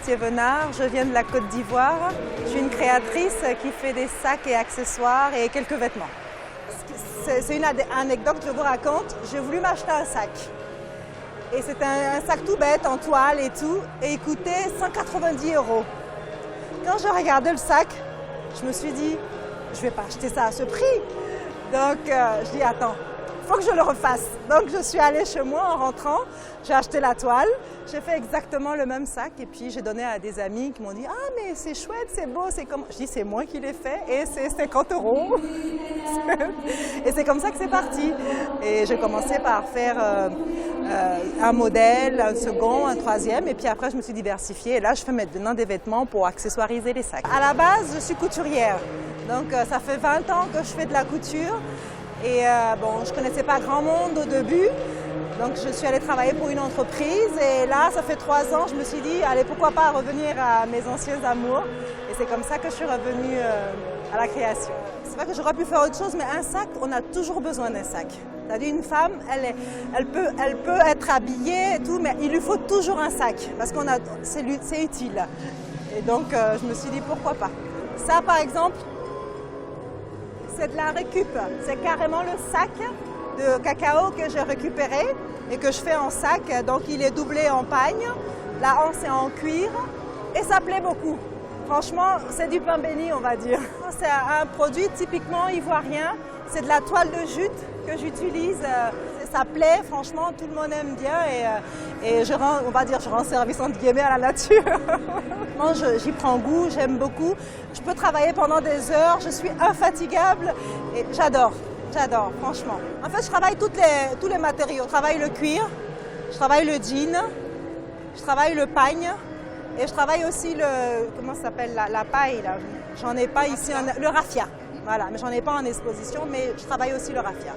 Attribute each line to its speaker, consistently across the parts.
Speaker 1: Thievenard, je viens de la Côte d'Ivoire. Je suis une créatrice qui fait des sacs et accessoires et quelques vêtements. C'est une anecdote que je vous raconte. J'ai voulu m'acheter un sac. Et c'était un sac tout bête, en toile et tout, et il coûtait 190 €. Quand je regardais le sac, je me suis dit, je ne vais pas acheter ça à ce prix. Donc je dis, attends, il faut que je le refasse. Donc je suis allée chez moi en rentrant, j'ai acheté la toile, j'ai fait exactement le même sac et puis j'ai donné à des amis qui m'ont dit, ah mais c'est chouette, c'est beau, c'est comme... Je dis, c'est moi qui l'ai fait et c'est 50 €. Et c'est comme ça que c'est parti. Et j'ai commencé par faire un modèle, un second, un troisième et puis après je me suis diversifiée et là je fais maintenant des vêtements pour accessoiriser les sacs. À la base, je suis couturière, donc ça fait 20 ans que je fais de la couture. Et bon, je ne connaissais pas grand monde au début, donc je suis allée travailler pour une entreprise et là, ça fait 3 ans, je me suis dit, allez, pourquoi pas revenir à mes anciens amours. Et c'est comme ça que je suis revenue à la création. C'est vrai que j'aurais pu faire autre chose, mais un sac, on a toujours besoin d'un sac. C'est-à-dire une femme, elle peut être habillée et tout, mais il lui faut toujours un sac parce que c'est utile. Et donc, je me suis dit, pourquoi pas. Ça, par exemple, c'est de la récup, c'est carrément le sac de cacao que j'ai récupéré et que je fais en sac, donc il est doublé en pagne, la hanche est en cuir et ça plaît beaucoup. Franchement, c'est du pain béni, on va dire. C'est un produit typiquement ivoirien, c'est de la toile de jute que j'utilise. Ça plaît, franchement, tout le monde aime bien et je rends service entre guillemets à la nature. Moi, j'y prends goût, j'aime beaucoup. Je peux travailler pendant des heures, je suis infatigable et j'adore, franchement. En fait, je travaille tous les matériaux. Je travaille le cuir, je travaille le jean, je travaille le pagne et je travaille aussi comment ça s'appelle, la paille, là. J'en ai pas ici, le raffia. Voilà, mais j'en ai pas en exposition, mais je travaille aussi le raffia.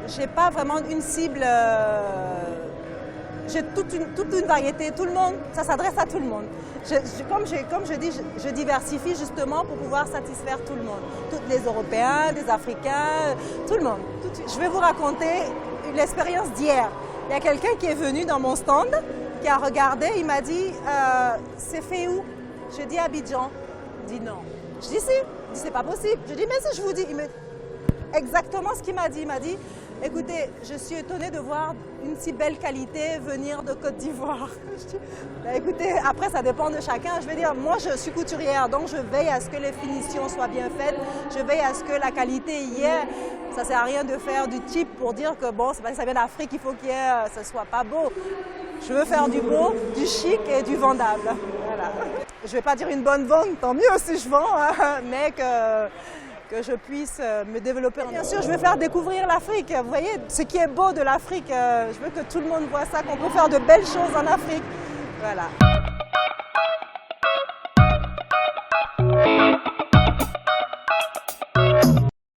Speaker 1: J'ai pas vraiment une cible, j'ai toute une variété, tout le monde, ça s'adresse à tout le monde. Comme je dis, je diversifie justement pour pouvoir satisfaire tout le monde. Tous les Européens, des Africains, tout le monde. Je vais vous raconter l'expérience d'hier. Il y a quelqu'un qui est venu dans mon stand, qui a regardé, il m'a dit, c'est fait où? J'ai dit Abidjan. Il dit non. Je dis si, il dit c'est pas possible. Je dis mais si je vous dis, exactement ce qu'il m'a dit. Il m'a dit, écoutez, je suis étonnée de voir une si belle qualité venir de Côte d'Ivoire. Je dis, bah, écoutez, après ça dépend de chacun. Je veux dire, moi je suis couturière, donc je veille à ce que les finitions soient bien faites. Je veille à ce que la qualité y est. Ça ne sert à rien de faire du type pour dire que bon, c'est parce que ça vient d'Afrique, il faut que ça ne soit pas beau. Je veux faire du beau, du chic et du vendable. Voilà. Je ne vais pas dire une bonne vente, tant mieux si je vends, hein, mais que je puisse me développer. Bien sûr, je vais faire découvrir l'Afrique. Vous voyez, ce qui est beau de l'Afrique, je veux que tout le monde voit ça, qu'on peut faire de belles choses en Afrique. Voilà.